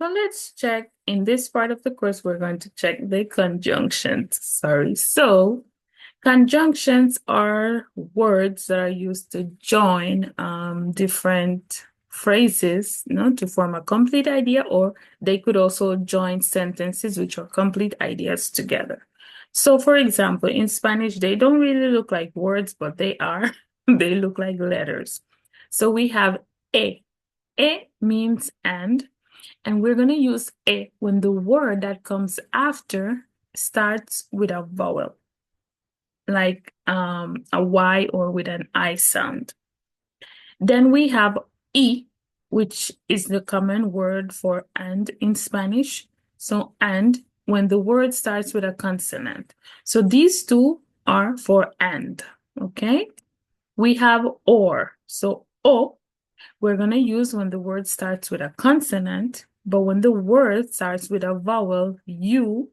So let's check. In this part of the course, we're going to check the conjunctions. Sorry. So conjunctions are words that are used to join different phrases, to form a complete idea, or they could also join sentences which are complete ideas together. So for example, in Spanish, they don't really look like words, but they are. They look like letters. So we have e. E means and we're going to use e when the word that comes after starts with a vowel, like a Y or with an I sound. Then we have E, which is the common word for and in Spanish. So and when the word starts with a consonant. So these two are for and, okay? We have or. So O, we're going to use when the word starts with a consonant, but when the word starts with a vowel U,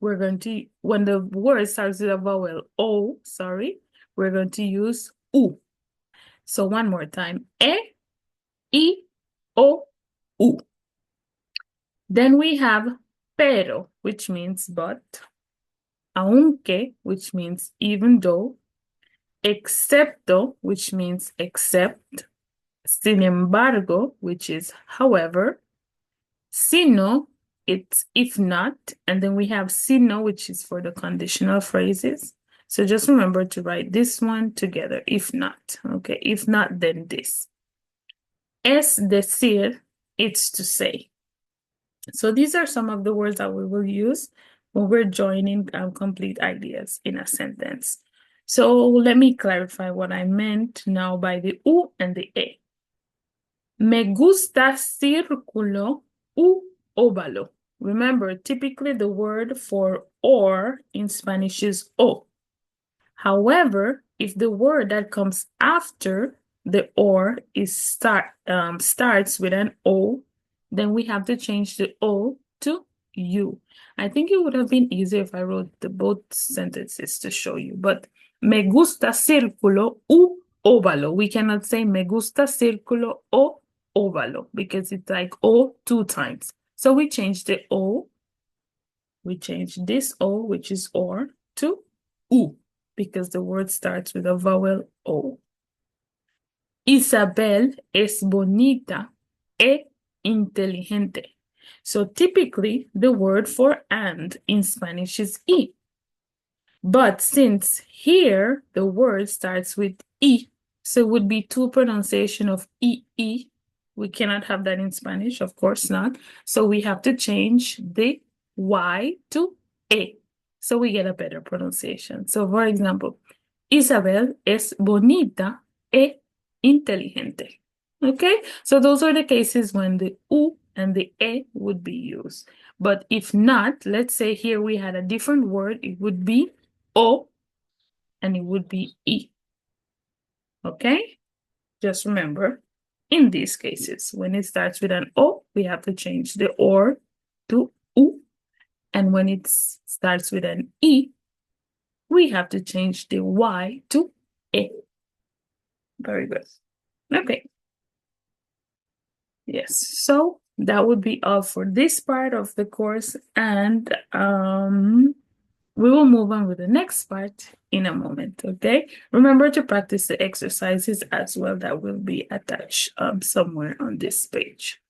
when the word starts with a vowel O, we're going to use U. So one more time, E, I, O, U. Then we have pero, which means but, aunque, which means even though, excepto, which means except, sin embargo, which is however, sino, it's if not, and then we have sino, which is for the conditional phrases. So just remember to write this one together, if not, okay? If not, then this. Es decir, it's to say. So these are some of the words that we will use when we're joining complete ideas in a sentence. So let me clarify what I meant now by the U and the E. Me gusta círculo u óvalo. Remember, typically the word for or in Spanish is o. However, if the word that comes after the or starts with an O, then we have to change the O to U. I think it would have been easier if I wrote both sentences to show you, but me gusta círculo u óvalo. We cannot say me gusta círculo o óvalo because it's like O two times. So we change the O, we change this O, which is or, to U because the word starts with a vowel O. Isabel es bonita e inteligente. So typically the word for and in Spanish is I. But since here the word starts with I, so it would be two pronunciation of I. We cannot have that in Spanish, of course not. So we have to change the Y to E. So we get a better pronunciation. So for example, Isabel es bonita e inteligente. Okay, so those are the cases when the U and the E would be used. But if not, let's say here we had a different word, it would be O and it would be I. Okay, just remember, in these cases, when it starts with an O, we have to change the or to U. And when it starts with an I, we have to change the Y to E. Very good. Okay. Yes, so that would be all for this part of the course, and we will move on with the next part in a moment, okay? Remember to practice the exercises as well that will be attached somewhere on this page.